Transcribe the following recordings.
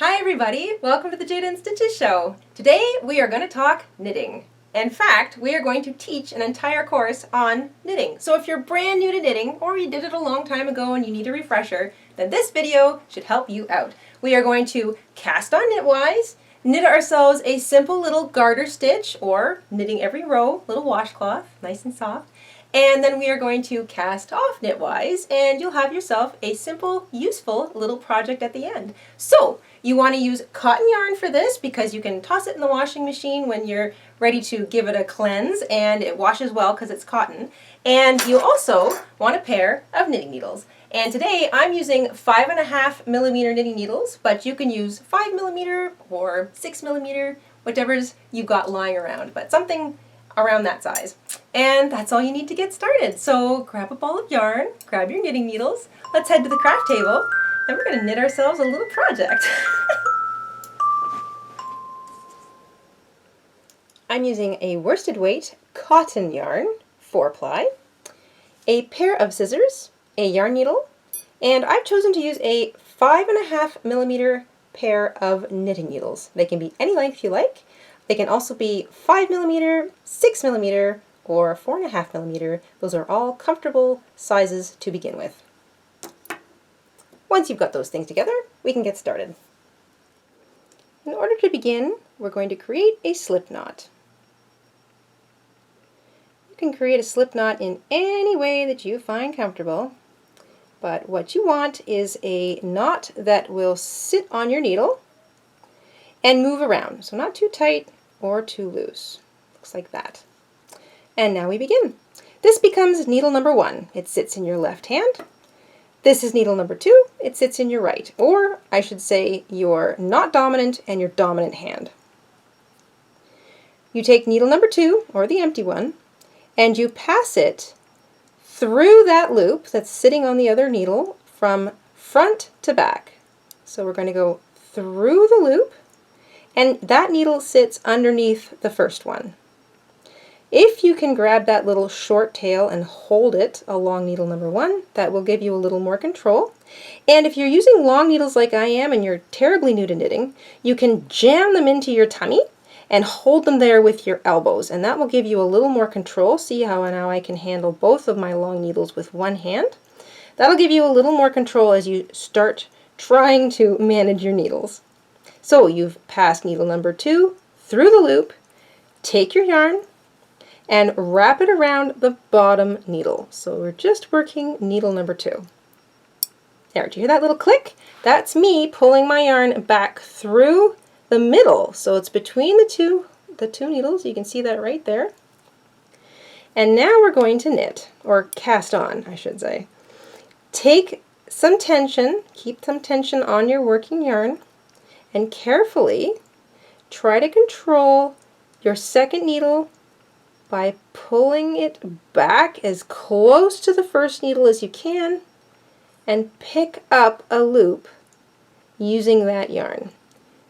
Hi everybody, welcome to the Jayda InStitches show. Today we are going to talk knitting. In fact, we are going to teach an entire course on knitting. So if you're brand new to knitting, or you did it a long time ago and you need a refresher, then this video should help you out. We are going to cast on knitwise, knit ourselves a simple little garter stitch, or knitting every row, little washcloth, nice and soft. And then we are going to cast off knitwise, and you'll have yourself a simple, useful little project at the end. So, you want to use cotton yarn for this because you can toss it in the washing machine when you're ready to give it a cleanse, and it washes well because it's cotton. And you also want a pair of knitting needles. And today I'm using 5.5mm knitting needles, but you can use 5mm or 6mm, whatever's you've got lying around, but something around that size. And that's all you need to get started. So grab a ball of yarn, grab your knitting needles, let's head to the craft table, and we're going to knit ourselves a little project. I'm using a worsted weight cotton yarn, 4-ply, a pair of scissors, a yarn needle, and I've chosen to use a 5.5mm pair of knitting needles. They can be any length you like. They can also be 5mm, 6mm, or 4.5mm. Those are all comfortable sizes to begin with. Once you've got those things together, we can get started. In order to begin, we're going to create a slip knot. You can create a slip knot in any way that you find comfortable, but what you want is a knot that will sit on your needle and move around. So not too tight or too loose. Looks like that. And now we begin. This becomes needle number 1. It sits in your left hand. This is needle number 2. It sits in your right, or I should say your not dominant and your dominant hand. You take needle number 2, or the empty one, and you pass it through that loop that's sitting on the other needle from front to back. So we're going to go through the loop, and that needle sits underneath the first one. If you can grab that little short tail and hold it along needle number 1, that will give you a little more control. And if you're using long needles like I am and you're terribly new to knitting, you can jam them into your tummy and hold them there with your elbows, and that will give you a little more control. See how now I can handle both of my long needles with one hand? That'll give you a little more control as you start trying to manage your needles. So you've passed needle number 2 through the loop, take your yarn, and wrap it around the bottom needle. So we're just working needle number 2. There, do you hear that little click? That's me pulling my yarn back through the middle. So it's between the two needles. You can see that right there. And now we're going to knit, or cast on, I should say. Take some tension, keep some tension on your working yarn, and carefully try to control your second needle by pulling it back as close to the first needle as you can and pick up a loop using that yarn.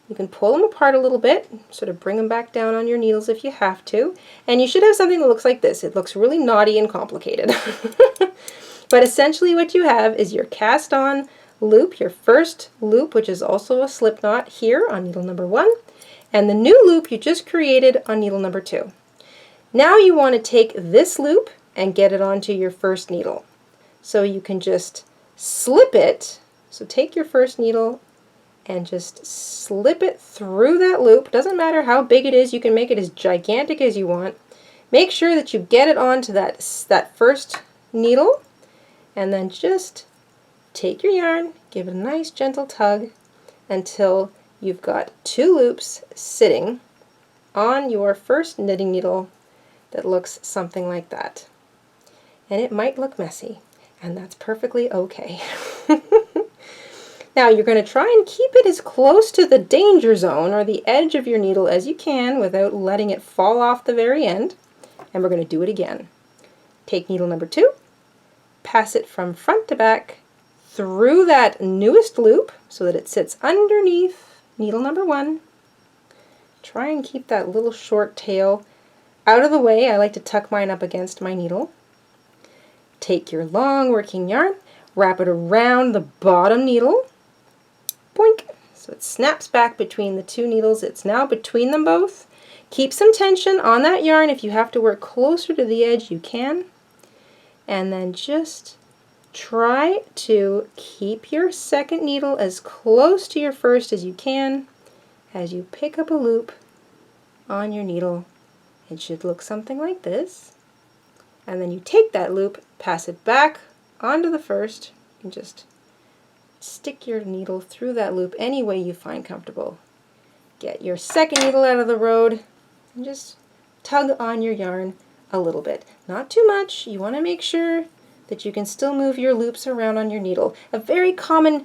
You can pull them apart a little bit, sort of bring them back down on your needles if you have to, and you should have something that looks like this. It looks really naughty and complicated. But essentially what you have is your cast on loop, your first loop, which is also a slip knot here on needle number 1, and the new loop you just created on needle number 2. Now you want to take this loop and get it onto your first needle. So you can just slip it. So take your first needle and just slip it through that loop. Doesn't matter how big it is, you can make it as gigantic as you want. Make sure that you get it onto that first needle, and then just take your yarn, give it a nice gentle tug until you've got 2 loops sitting on your first knitting needle that looks something like that. And it might look messy, and that's perfectly okay. Now you're going to try and keep it as close to the danger zone or the edge of your needle as you can without letting it fall off the very end. And we're going to do it again. Take needle number 2, pass it from front to back through that newest loop so that it sits underneath needle number 1. Try and keep that little short tail out of the way. I like to tuck mine up against my needle. Take your long working yarn, wrap it around the bottom needle, boink, so it snaps back between the two needles. It's now between them both. Keep some tension on that yarn. If you have to work closer to the edge, you can. And then just try to keep your second needle as close to your first as you can as you pick up a loop on your needle. It should look something like this. And then you take that loop, pass it back onto the first, and just stick your needle through that loop any way you find comfortable. Get your second needle out of the road and just tug on your yarn a little bit. Not too much. You want to make sure that you can still move your loops around on your needle. A very common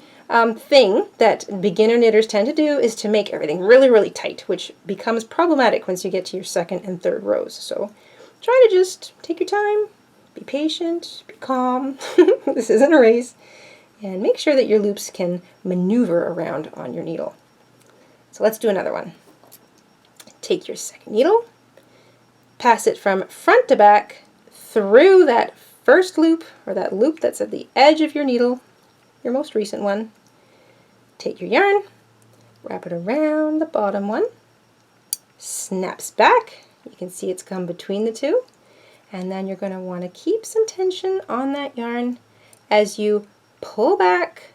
thing that beginner knitters tend to do is to make everything really, really tight, which becomes problematic once you get to your second and third rows. So try to just take your time, be patient, be calm. This isn't a race. And make sure that your loops can maneuver around on your needle. So let's do another one. Take your second needle, pass it from front to back through that first loop, or that loop that's at the edge of your needle, your most recent one. Take your yarn, wrap it around the bottom one, snaps back. You can see it's come between the two. And then you're going to want to keep some tension on that yarn as you pull back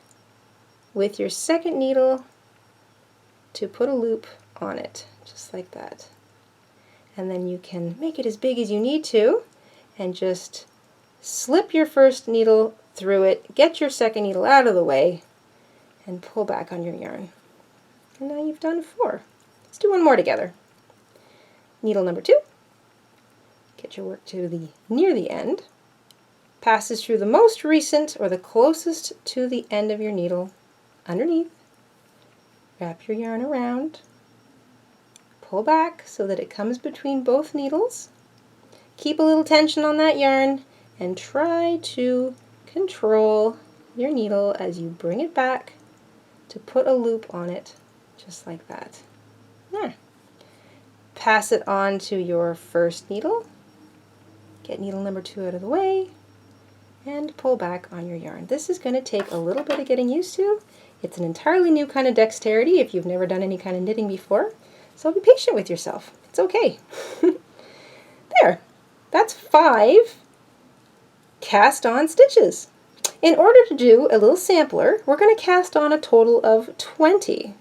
with your second needle to put a loop on it, just like that. And then you can make it as big as you need to and just slip your first needle through it, get your second needle out of the way, and pull back on your yarn. And now you've done 4. Let's do one more together. Needle number 2. Get your work to the near the end. Passes through the most recent or the closest to the end of your needle underneath. Wrap your yarn around. Pull back so that it comes between both needles. Keep a little tension on that yarn and try to control your needle as you bring it back to put a loop on it, just like that. There. Pass it on to your first needle. Get needle number 2 out of the way and pull back on your yarn. This is going to take a little bit of getting used to. It's an entirely new kind of dexterity if you've never done any kind of knitting before, so be patient with yourself. It's okay. There. That's 5 cast on stitches. In order to do a little sampler, we're going to cast on a total of 20.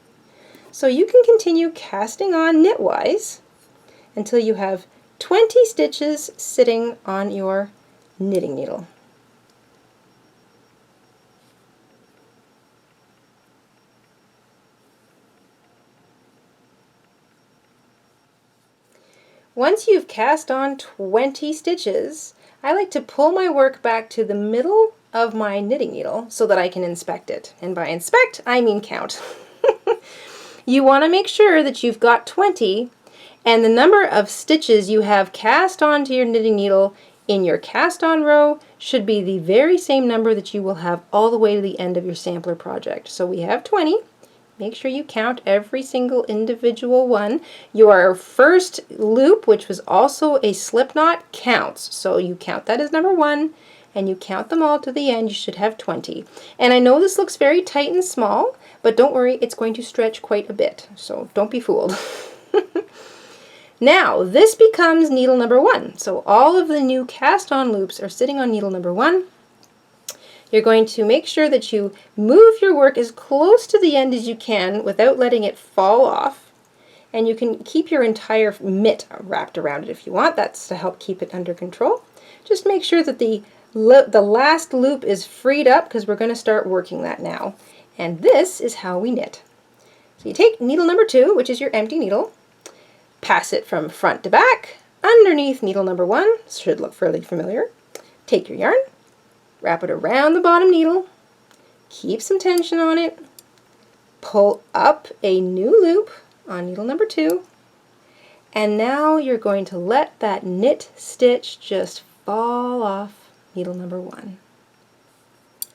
So you can continue casting on knitwise until you have 20 stitches sitting on your knitting needle. Once you've cast on 20 stitches, I like to pull my work back to the middle of my knitting needle so that I can inspect it. And by inspect, I mean count. You want to make sure that you've got 20 and the number of stitches you have cast onto your knitting needle in your cast on row should be the very same number that you will have all the way to the end of your sampler project. So we have 20. Make sure you count every single individual one. Your first loop, which was also a slip knot, counts. So you count that as number 1 and you count them all to the end. You should have 20. And I know this looks very tight and small, but don't worry, it's going to stretch quite a bit. So don't be fooled. Now, this becomes needle number 1. So all of the new cast on loops are sitting on needle number 1. You're going to make sure that you move your work as close to the end as you can without letting it fall off. And you can keep your entire mitt wrapped around it if you want. That's to help keep it under control. Just make sure that the last loop is freed up because we're going to start working that now. And this is how we knit. So you take needle number 2, which is your empty needle, pass it from front to back underneath needle number 1. This should look fairly familiar. Take your yarn, wrap it around the bottom needle, keep some tension on it, pull up a new loop on needle number 2, and now you're going to let that knit stitch just fall off needle number 1.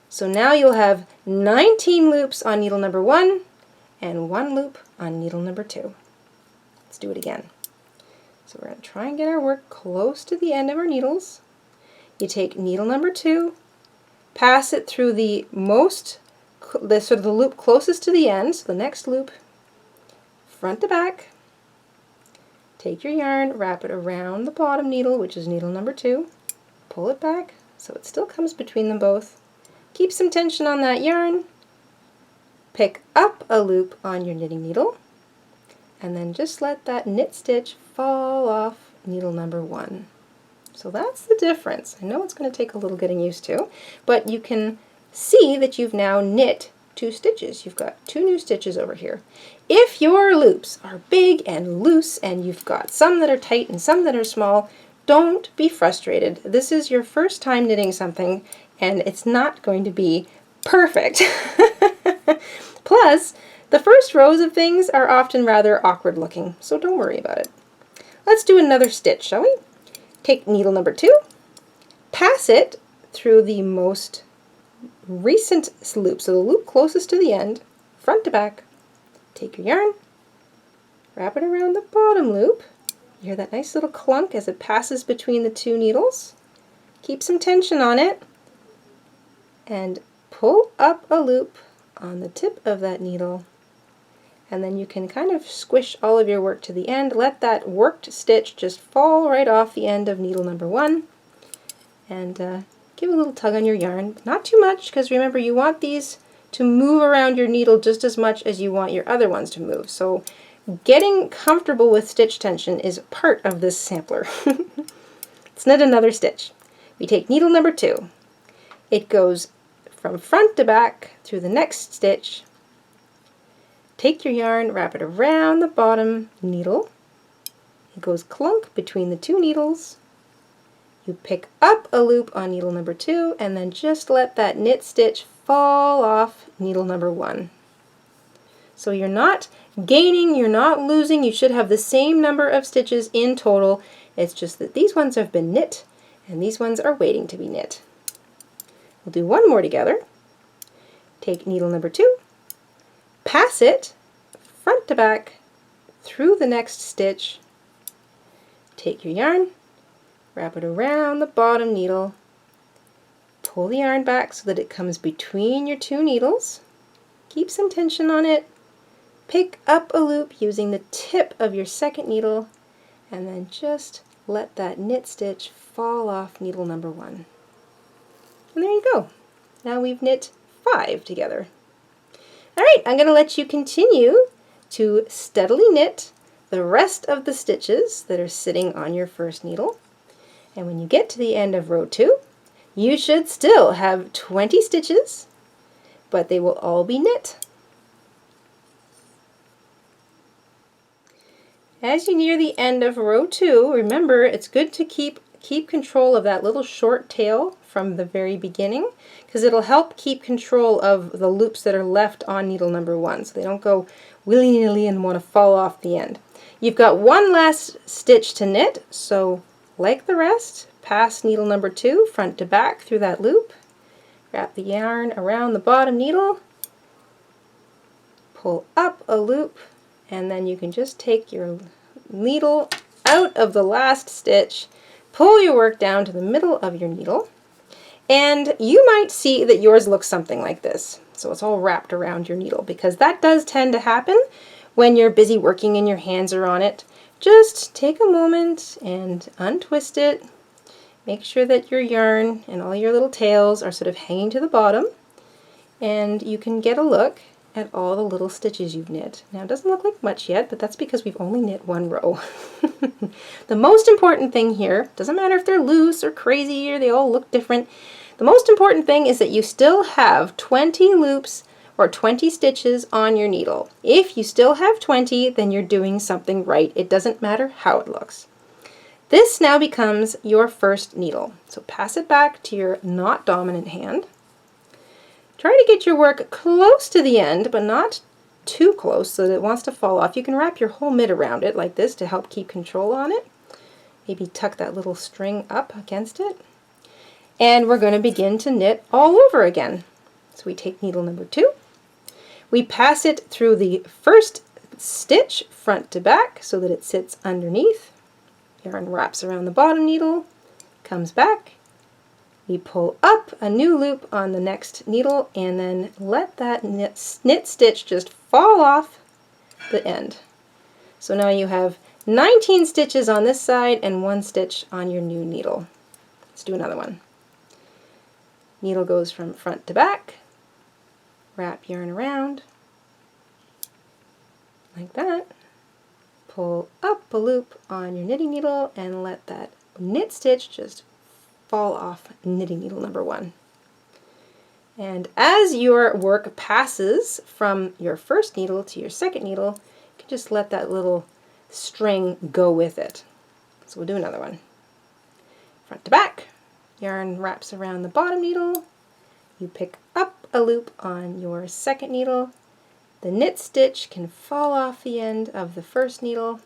So now you'll have 19 loops on needle number 1 and 1 loop on needle number 2. Let's do it again. So we're going to try and get our work close to the end of our needles. You take needle number 2, pass it through the most sort of the loop closest to the end, so the next loop, front to back. Take your yarn, wrap it around the bottom needle, which is needle number 2. Pull it back so it still comes between them both. Keep some tension on that yarn. Pick up a loop on your knitting needle, and then just let that knit stitch fall off needle number 1. So that's the difference. I know it's going to take a little getting used to, but you can see that you've now knit 2 stitches. You've got 2 new stitches over here. If your loops are big and loose and you've got some that are tight and some that are small, don't be frustrated. This is your first time knitting something and it's not going to be perfect. Plus, the first rows of things are often rather awkward looking, so don't worry about it. Let's do another stitch, shall we? Take needle number 2, pass it through the most recent loop, so the loop closest to the end, front to back. Take your yarn, wrap it around the bottom loop. You hear that nice little clunk as it passes between the 2 needles. Keep some tension on it, and pull up a loop on the tip of that needle. And then you can kind of squish all of your work to the end. Let that worked stitch just fall right off the end of needle number 1. And give a little tug on your yarn. Not too much, because remember you want these to move around your needle just as much as you want your other ones to move. So getting comfortable with stitch tension is part of this sampler. Let's knit another stitch. We take needle number 2. It goes from front to back through the next stitch. Take your yarn, wrap it around the bottom needle. It goes clunk between the 2 needles. You pick up a loop on needle number 2 and then just let that knit stitch fall off needle number 1. So you're not gaining, you're not losing, you should have the same number of stitches in total. It's just that these ones have been knit and these ones are waiting to be knit. We'll do one more together. Take needle number 2, pass it front to back through the next stitch. Take your yarn, wrap it around the bottom needle, pull the yarn back so that it comes between your 2 needles. Keep some tension on it. Pick up a loop using the tip of your second needle, and then just let that knit stitch fall off needle number 1. And there you go. Now we've knit 5 together. Alright, I'm going to let you continue to steadily knit the rest of the stitches that are sitting on your first needle. And when you get to the end of row 2, you should still have 20 stitches, but they will all be knit. As you near the end of row 2, remember it's good to keep control of that little short tail from the very beginning, because it'll help keep control of the loops that are left on needle number 1, so they don't go willy-nilly and want to fall off the end. You've got one last stitch to knit, so like the rest, pass needle number 2 front to back through that loop, wrap the yarn around the bottom needle, pull up a loop, and then you can just take your needle out of the last stitch, pull your work down to the middle of your needle, and you might see that yours looks something like this. So it's all wrapped around your needle, because that does tend to happen when you're busy working and your hands are on it. Just take a moment and untwist it. Make sure that your yarn and all your little tails are sort of hanging to the bottom, and you can get a look at all the little stitches you've knit. Now it doesn't look like much yet, but that's because we've only knit 1 row. The most important thing here, doesn't matter if they're loose or crazy or they all look different, the most important thing is that you still have 20 loops or 20 stitches on your needle. If you still have 20, then you're doing something right. It doesn't matter how it looks. This now becomes your first needle. So pass it back to your not dominant hand. Try to get your work close to the end, but not too close so that it wants to fall off. You can wrap your whole mitt around it like this to help keep control on it. Maybe tuck that little string up against it. And we're going to begin to knit all over again. So we take needle number 2. We pass it through the first stitch front to back so that it sits underneath. Yarn wraps around the bottom needle, comes back. we pull up a new loop on the next needle and then let that knit stitch just fall off the end. So now you have 19 stitches on this side and 1 stitch on your new needle. Let's do another one. Needle goes from front to back, wrap yarn around like that, pull up a loop on your knitting needle and let that knit stitch just fall off knitting needle number 1. And as your work passes from your first needle to your second needle, you can just let that little string go with it. So we'll do another one. Front to back, yarn wraps around the bottom needle, you pick up a loop on your second needle, the knit stitch can fall off the end of the first needle,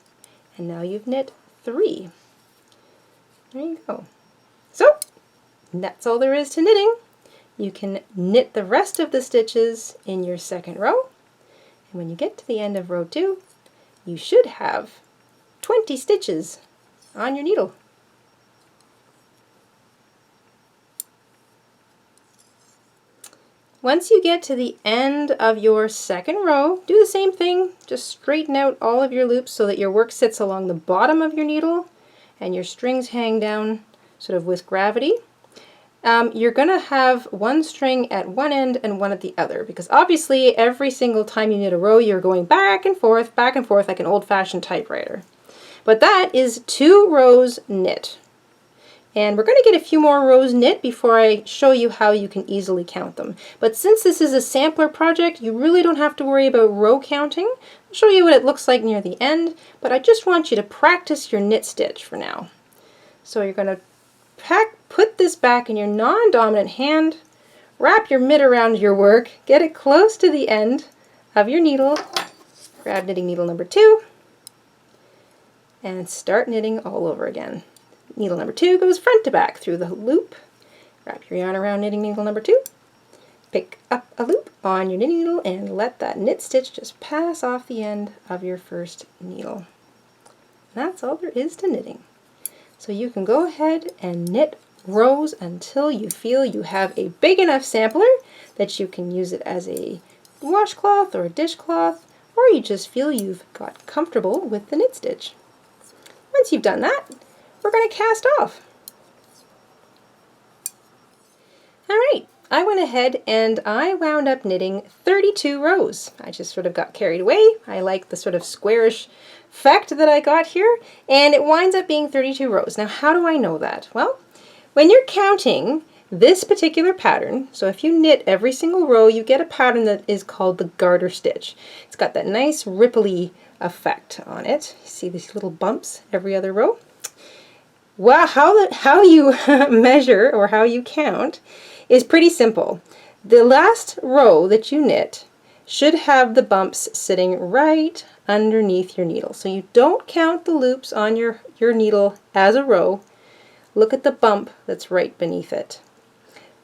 and now you've knit 3. There you go. So that's all there is to knitting. You can knit the rest of the stitches in your second row, and when you get to the end of row 2, you should have 20 stitches on your needle. Once you get to the end of your second row, do the same thing. Just straighten out all of your loops so that your work sits along the bottom of your needle and your strings hang down sort of with gravity. You're going to have one string at one end and one at the other, because obviously every single time you knit a row you're going back and forth like an old-fashioned typewriter. But that is 2 rows knit. And we're going to get a few more rows knit before I show you how you can easily count them. But since this is a sampler project, you really don't have to worry about row counting. I'll show you what it looks like near the end, but I just want you to practice your knit stitch for now. So you're going to put this back in your non-dominant hand, wrap your mitt around your work, get it close to the end of your needle, grab knitting needle number 2, and start knitting all over again. Needle number 2 goes front to back through the loop. Wrap your yarn around knitting needle number 2. Pick up a loop on your knitting needle and let that knit stitch just pass off the end of your first needle. That's all there is to knitting. So you can go ahead and knit rows until you feel you have a big enough sampler that you can use it as a washcloth or a dishcloth, or you just feel you've got comfortable with the knit stitch. Once you've done that, we're going to cast off. Alright, I went ahead and I wound up knitting 32 rows. I just sort of got carried away. I like the sort of squarish effect that I got here, and it winds up being 32 rows. Now how do I know that? Well, when you're counting this particular pattern, so if you knit every single row, you get a pattern that is called the garter stitch. It's got that nice ripply effect on it. You see these little bumps every other row? Well, how you measure or how you count is pretty simple. The last row that you knit should have the bumps sitting right underneath your needle. So you don't count the loops on your needle as a row. Look at the bump that's right beneath it.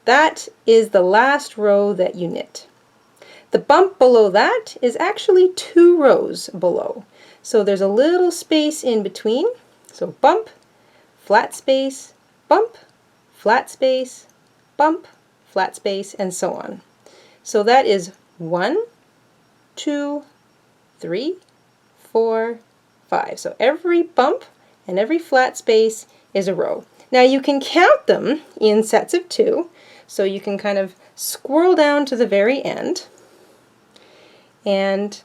That is the last row that you knit. The bump below that is actually 2 rows below. So there's a little space in between. So bump, flat space, bump, flat space, bump, flat space, and so on. So that is 1, 2, 3, 4, 5. So every bump and every flat space is a row. Now you can count them in sets of 2, so you can kind of squirrel down to the very end, and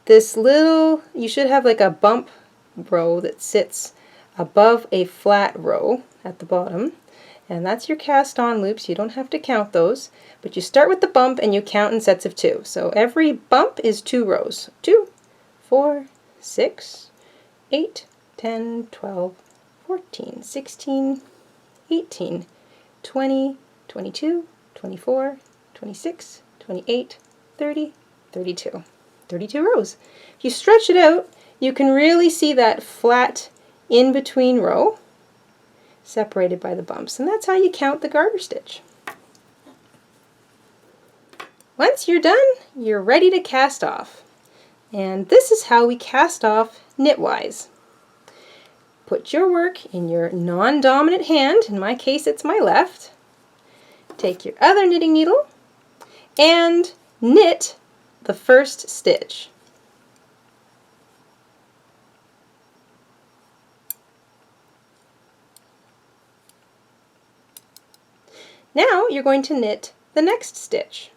this little, you should have like a bump row that sits above a flat row at the bottom, and that's your cast on loops. You don't have to count those, but you start with the bump and you count in sets of 2. So every bump is 2 rows. 2, 4, 6, 8, 10, 12, 14, 16, 18, 20, 22, 24, 26, 28, 30, 32. 32 rows. If you stretch it out, you can really see that flat in between row separated by the bumps, and that's how you count the garter stitch. Once you're done, you're ready to cast off. And this is how we cast off knitwise. Put your work in your non-dominant hand, in my case it's my left, take your other knitting needle and knit the first stitch. Now you're going to knit the next stitch.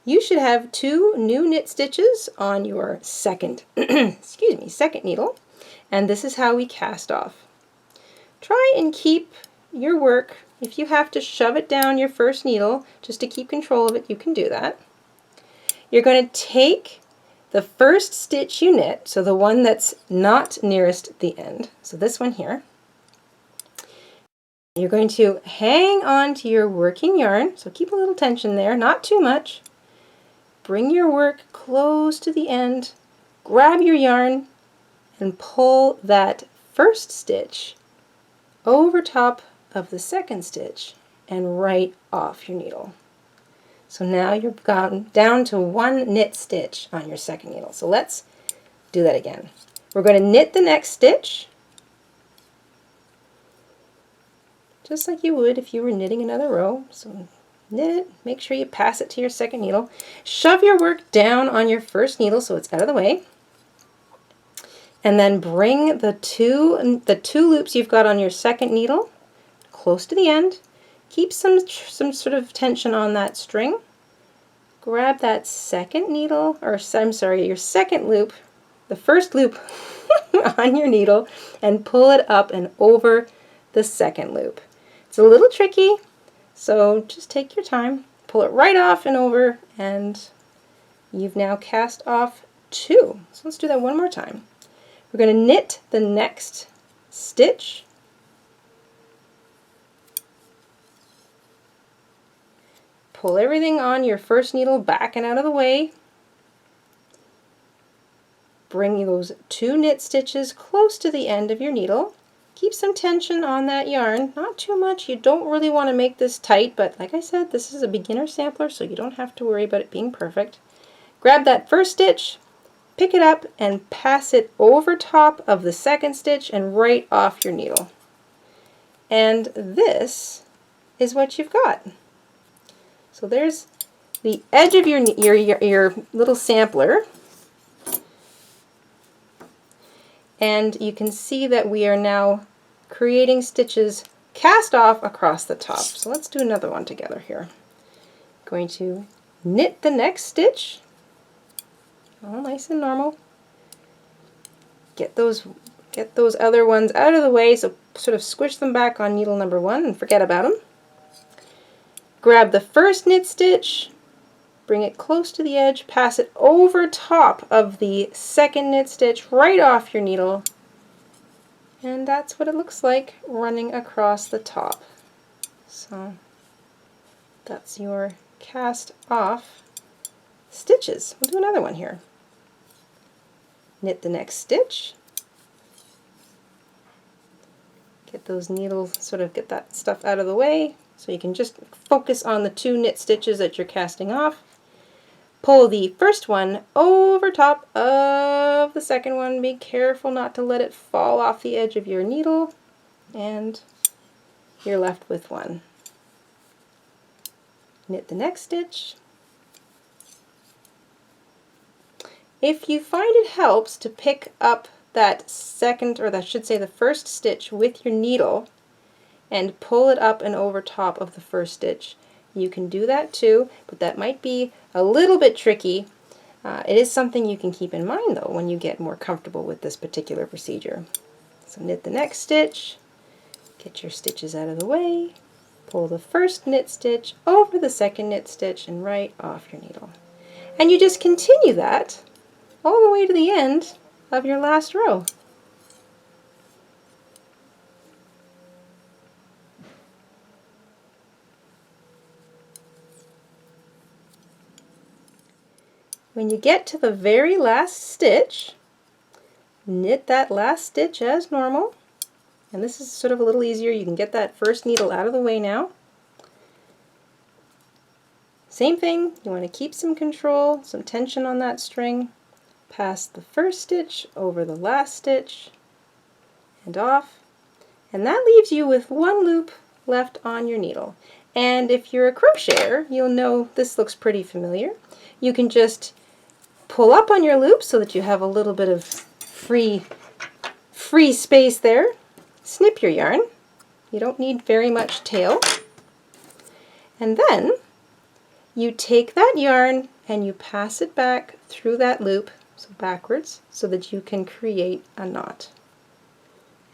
You should have 2 new knit stitches on your second, second needle, and this is how we cast off. Try and keep your work. If you have to shove it down your first needle just to keep control of it, you can do that. You're going to take the first stitch you knit, so the one that's not nearest the end, so this one here. You're going to hang on to your working yarn, so keep a little tension there, not too much. Bring your work close to the end, grab your yarn, and pull that first stitch over top of the second stitch and right off your needle. So now you've gone down to 1 knit stitch on your second needle. So let's do that again. We're going to knit the next stitch, just like you would if you were knitting another row. So knit it, make sure you pass it to your second needle. Shove your work down on your first needle so it's out of the way. And then bring the two loops you've got on your second needle close to the end. Keep some sort of tension on that string. Grab that second needle, or I'm sorry, your second loop, the first loop on your needle, and pull it up and over the second loop. It's a little tricky, so just take your time, pull it right off and over, and you've now cast off 2. So let's do that one more time. We're going to knit the next stitch, pull everything on your first needle back and out of the way, bring those 2 knit stitches close to the end of your needle. Keep some tension on that yarn, not too much. You don't really want to make this tight, but like I said, this is a beginner sampler, so you don't have to worry about it being perfect. Grab that first stitch, pick it up, and pass it over top of the second stitch and right off your needle. And this is what you've got. So there's the edge of your little sampler. And you can see that we are now creating stitches cast off across the top. So let's do another one together here. Going to knit the next stitch, all nice and normal. Get those other ones out of the way, so sort of squish them back on needle number 1 and forget about them. Grab the first knit stitch, bring it close to the edge, pass it over top of the second knit stitch right off your needle, and that's what it looks like running across the top. So that's your cast off stitches. We'll do another one here. Knit the next stitch, get those needles, sort of get that stuff out of the way so you can just focus on the 2 knit stitches that you're casting off. Pull the first one over top of the second one. Be careful not to let it fall off the edge of your needle, and you're left with 1. Knit the next stitch. If you find it helps to pick up that second, or that should say the first stitch with your needle and pull it up and over top of the first stitch, you can do that too, but that might be a little bit tricky. It is something you can keep in mind though when you get more comfortable with this particular procedure. So knit the next stitch, get your stitches out of the way, pull the first knit stitch over the second knit stitch and right off your needle. And you just continue that all the way to the end of your last row. When you get to the very last stitch, knit that last stitch as normal. And this is sort of a little easier. You can get that first needle out of the way now. Same thing, you want to keep some control, some tension on that string. pass the first stitch over the last stitch and off, and that leaves you with one loop left on your needle. And if you're a crocheter, you'll know this looks pretty familiar. You can just pull up on your loop so that you have a little bit of free space there. Snip your yarn. You don't need very much tail. And then you take that yarn and you pass it back through that loop, so backwards, so that you can create a knot.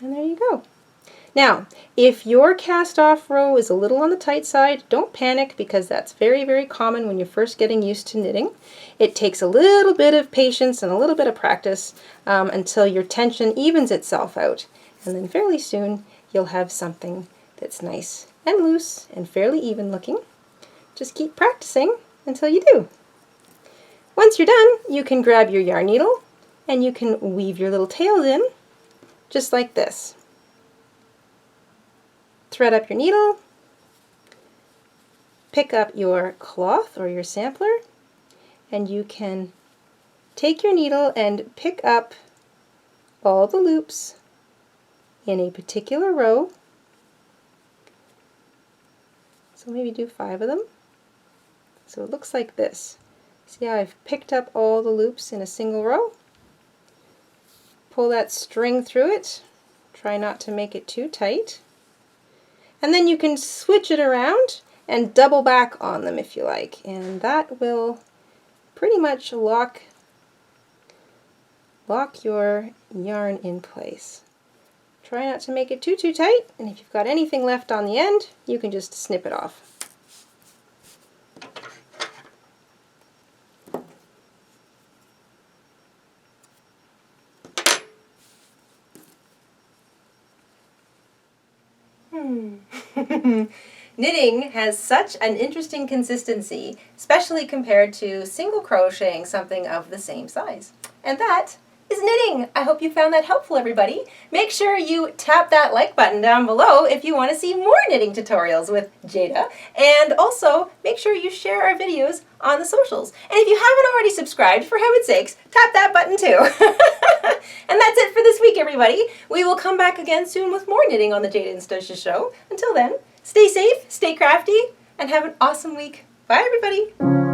And there you go. Now, if your cast off row is a little on the tight side, don't panic, because that's very, very common when you're first getting used to knitting. It takes a little bit of patience and a little bit of practice until your tension evens itself out. And then fairly soon you'll have something that's nice and loose and fairly even looking. Just keep practicing until you do. Once you're done, you can grab your yarn needle and you can weave your little tails in, just like this. Thread up your needle, pick up your cloth or your sampler, and you can take your needle and pick up all the loops in a particular row. So maybe do 5 of them. So it looks like this. See how I've picked up all the loops in a single row? Pull that string through it. Try not to make it too tight. And then you can switch it around and double back on them if you like. And that will pretty much lock your yarn in place. Try not to make it too tight, and if you've got anything left on the end, you can just snip it off. Knitting has such an interesting consistency, especially compared to single crocheting something of the same size. And that is knitting. I hope you found that helpful, everybody. Make sure you tap that like button down below if you want to see more knitting tutorials with Jayda, and also make sure you share our videos on the socials. And if you haven't already subscribed, for heaven's sakes, tap that button too. And that's it for this week, everybody. We will come back again soon with more knitting on the Jayda InStitches show. Until then, stay safe, stay crafty, and have an awesome week. Bye, everybody.